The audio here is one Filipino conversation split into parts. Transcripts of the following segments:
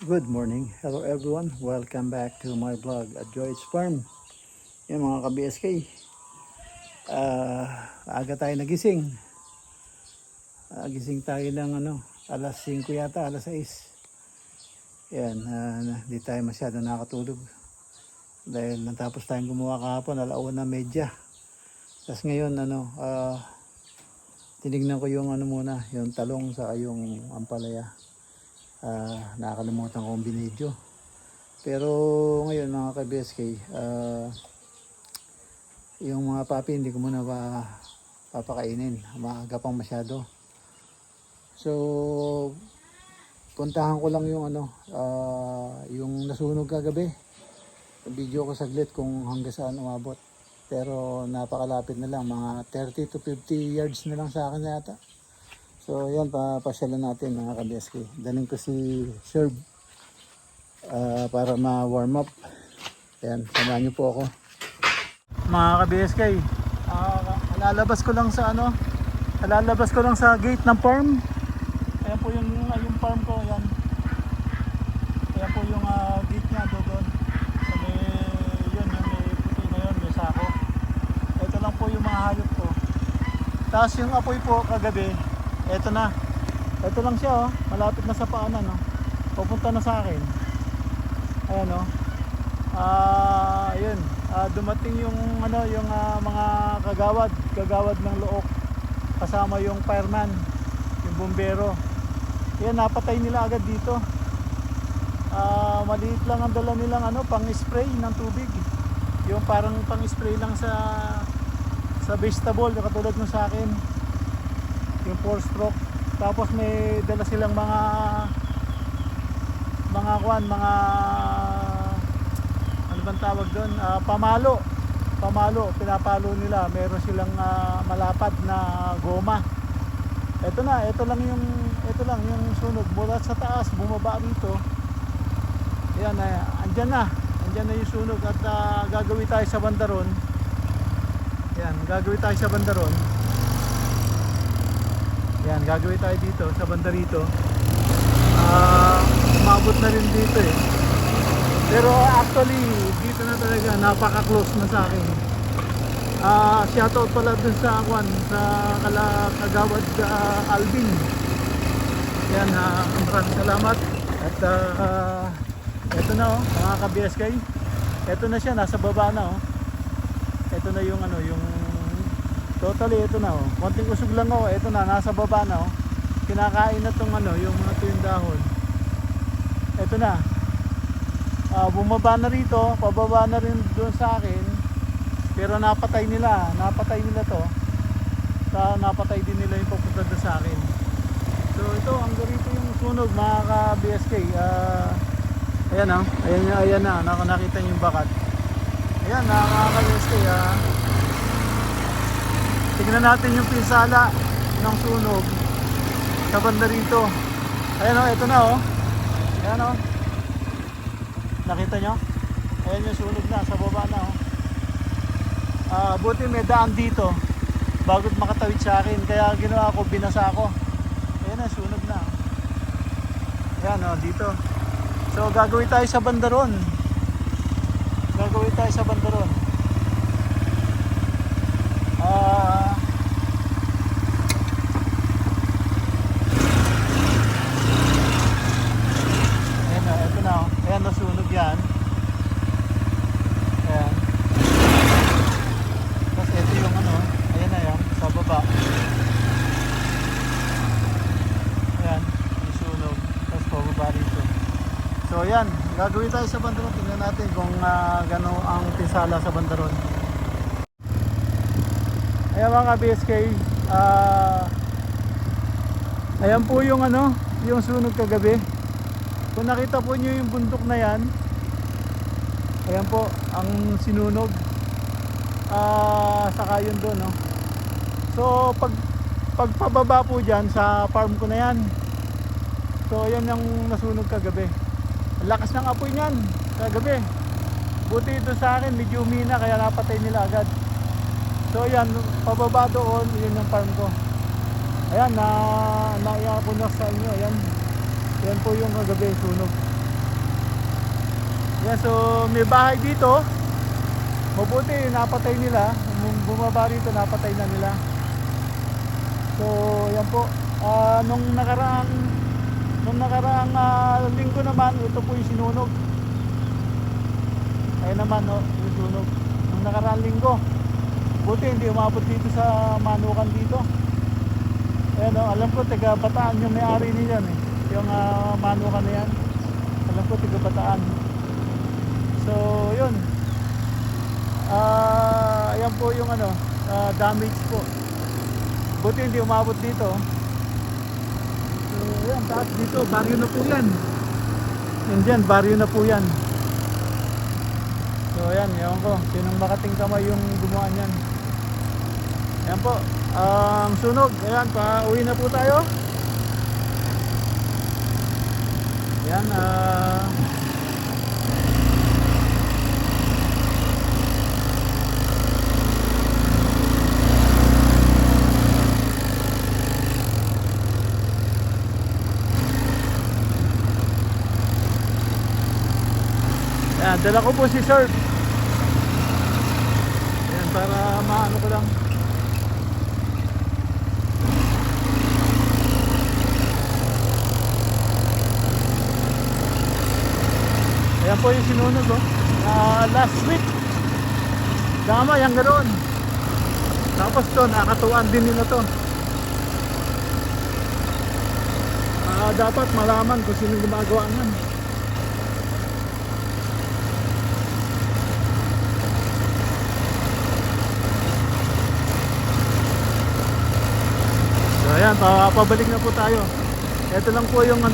Good morning. Hello everyone. Welcome back to my vlog at Joy's Farm. Yan mga ka-BSK. Aga tayo nagising. Gising tayo ng alas 5 yata, alas 6. Yan, di tayo masyado nakatulog. Dahil natapos tayong gumawa kahapon, 1:30. Tapos ngayon, tinignan ko yung muna, yung talong sa yung ampalaya. Nakakalimutan kong binidyo. Pero ngayon mga ka-BSK, yung mga papi hindi ko muna papakainin. Maaga pang masyado. So, puntahan ko lang yung yung nasunog kagabi. Video ko saglit kung hanggang saan umabot. Pero napakalapit na lang, mga 30 to 50 yards na lang sa akin yata. So yan, papasyalan natin mga ka-BSK. Daling ko si Serve para ma-warm up. Yan, samahan niyo po ako. Mga ka-BSK, lalabas ko lang sa gate ng farm. Ayan po yung farm ko, yan. Ayan po yung gate niya doon. So may puti na yun, may sako. Ito lang po yung mga hayop ko. Tapos yung apoy po kagabi, ito na. Ito lang siya, oh. Malapit na sa paanan, no. Pupunta na sa akin. Ayan, oh. Ayun. Dumating yung mga kagawad ng Look. Kasama yung fireman, yung bumbero. Ayan, napatay nila agad dito. Maliit lang ang dala nilang pang-spray ng tubig. Yung parang pang-spray lang sa vegetable, katulad ng sa akin. Yung 4-stroke. Tapos may dala silang mga ano bang tawag doon, pamalo, pinapalo nila. Meron silang malapad na goma. Ito lang yung sunog mula sa taas bumaba rito. Ayan, andyan na yung sunog. At gagawin tayo sa bandaron. Ayan, gagawin tayo sa bandaron. Yan, gagawin tayo dito sa banda rito. Umabot na rin dito eh. Pero actually, dito na talaga, napaka-close na sa akin. Shoutout pala dun sa kagawad Alvin. Yan, maraming salamat. At eto na mga ka-BSK. Eto na siya, nasa baba na Eto na yung totally, ito na konting usog lang ito na, nasa baba na kinakain na tong yung mga tuyong dahon. Ito na, bumaba na rito, pababa na rin doon sa akin. Pero napatay nila to. Napatay din nila yung papunta doon sa akin. So ito, ang ganito yung sunog mga ka-BSK. Ayan na, nakita nyo yung bakat. Ayan na mga ka-BSK. Tingnan natin yung pinsala ng sunog sa banda rito. Ayan ito na Ayan nakita nyo? Ayan yung sunog na, sa baba na buti may daan dito bago't makatawid sa akin. Kaya ginawa ko, binasa ako. Ayan na, sunog na. Ayan dito. So gagawin tayo sa bandaron. Ayan, nasunog yan. Ayan. Tapos ito yung ayan na yan, sa baba. Ayan, yung sunog. Tapos pababa rito. So ayan, gagawin tayo sa bandaron. Tingnan natin kung gano'n ang pinsala sa bandaron. Ayan mga BSK, ayan po yung yung sunog kagabi. Kung nakita po nyo yung bundok na yan, ayan po ang sinunog. Saka yun doon So pag pababa po dyan sa farm ko na yan. So ayan yung nasunog kagabi. Ang lakas ng apoy nyan kagabi. Buti ito sa akin, medyo umina, kaya napatay nila agad. So ayan, pababa doon, yun yung farm ko. Ayan, naiya ko na sa inyo. Ayan po yung kagabi sunog. Yan, so may bahay dito. Mabuti, napatay nila. Bumaba rito, napatay na nila. So, yan po. Nung nakaraang linggo naman, ito po yung sinunog. Ayun naman, no, yung sunog. Nung nakaraang linggo. Buti, hindi umabot dito sa Manukan dito. Ayan, no, alam ko, taga Bataan yung may-ari niyan eh. Yung Manukan na yan. Alam ko, taga Bataan. So, yun. Ayan po yung damage po. Buti hindi umabot dito. So, ayan, taas dito, baryo na po yan. Yan dyan, baryo na po yan. So, ayan, ewan ko, sinong makating kamay yung gumawa niyan. Ayan po, ang sunog, ayan, pauwi na po tayo. Ayan, ayan, dala ko po si Sir. Ayan, para maano ko lang. Ayan po yung sinunog, oh. Last week. Damay, hanggang doon. Tapos to, nakatuan din nila to. Dapat malaman kung sino gumagawa nun. So ayan, pabalik na po tayo. Ito lang po yung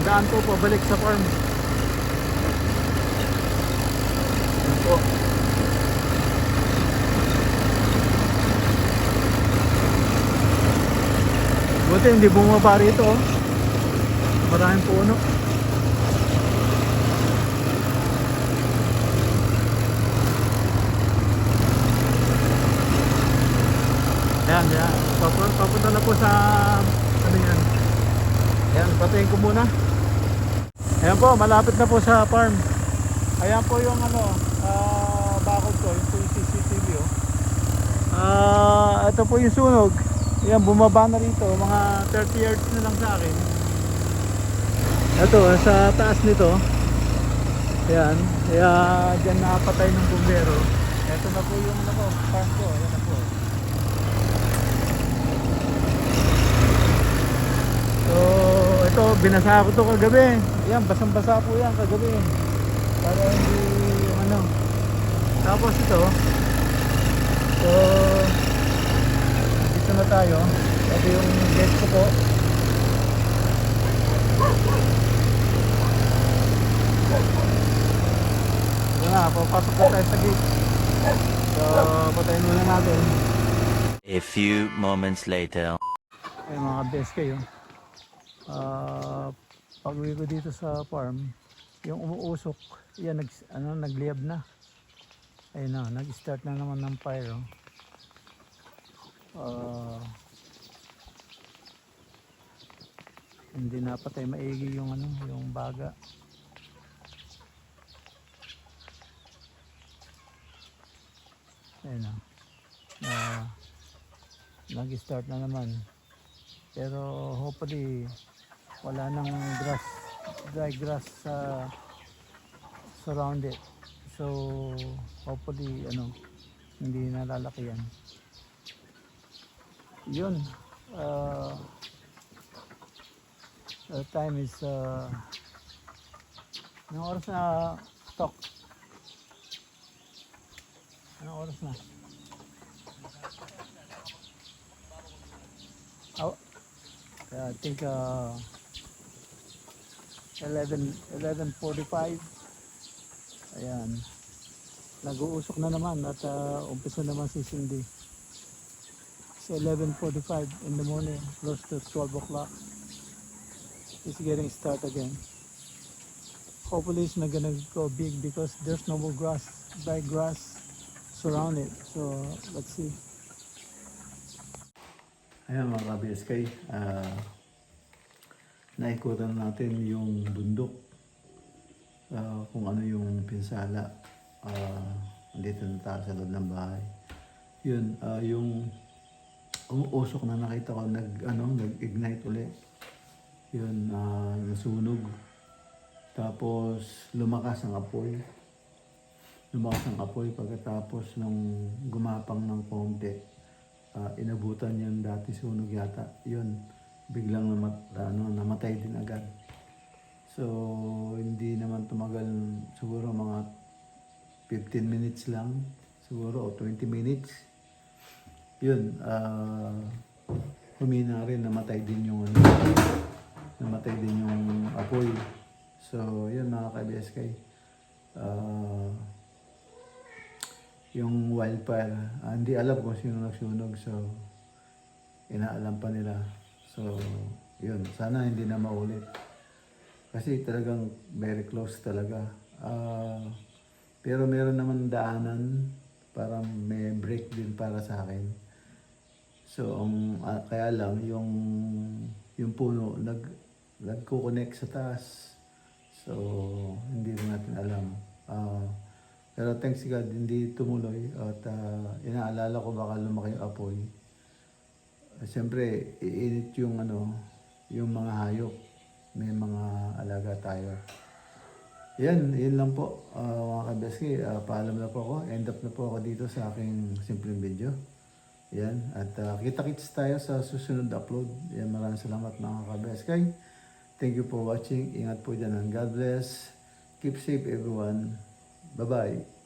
daan po pabalik sa farm. Ayan po. Buti hindi bumaba rito, oh. Maraming puno. Ayan, ayan. Papunta na po sa yan. Ayan, patayin ko muna. Ayan po, malapit na po sa farm. Ayan po yung bakod ko, yung po yung CCTV, oh. Ito po yung sunog. Ayan, bumaba na rito, mga 30 yards na lang sa akin. Ito, sa taas nito. Ayan, kaya dyan nakapatay ng bumbero. Ito na po yung farm ko. Ayan na po. So, ito, binasa ko to kagabi. Ayan, basang-basa po yan kagabi. Para hindi Tapos ito. So, dito na tayo. Ito yung gate ko po. Papasok na tayo sa gate. So, patayin muna natin. A few moments later. Ay mga best kayo. Pag uwi ko dito sa farm, yung umuusok, yan nagliyab na. Ayun na, nag-start na naman ng fire. Hindi napatay maigi yung yung baga. Ayun na. Nag-start na naman. Pero hopefully wala nang dry grass surround it. So hopefully hindi nalalaki yan. Yun. The time is anong oras na talk? Anong oras na? Oh, I think 11:45. Ayan. Nag-uusok na naman at umpisa naman si Cindy. It's 11:45 in the morning, close to 12 o'clock. It's getting start again. Hopefully it's not gonna go big because there's no more dry grass surround it. So let's see. Ayan mga ka-BSK, naikutan natin yung bundok. kung ano yung pinsala. Andito na tayo sa loob ng bahay. Yun, yung usok na nakita ko nag-ignite uli. Yun, nasunog. Tapos lumakas ang apoy. Pagkatapos nung gumapang ng konti, inabutan yung dati sunog yata. Yun, biglang namatay din agad. So, hindi naman tumagal, siguro mga 15 minutes lang, siguro, o 20 minutes. Yun, humina rin, namatay din yung apoy. So, yun mga ka-BSK. Yung wildfire, hindi alam kung sino nagsunog, so inaalam pa nila. So, yun, sana hindi na maulit. Kasi talagang very close talaga. Pero meron naman daanan, parang may break din para sa akin. So, kaya lang, yung puno, nagko-connect sa taas. So, hindi rin natin alam. Pero thanks God, hindi tumuloy. At inaalala ko baka lumaki yung apoy. Siyempre, iinit yung mga hayop. May mga alaga tayo. Yan lang po mga ka-BSK. Paalam na po ako. End up na po ako dito sa aking simpleng video. Yan. At kita-kits tayo sa susunod na upload. Yan, maraming salamat mga ka-BSK. Thank you for watching. Ingat po dyan and God bless. Keep safe everyone. Bye-bye.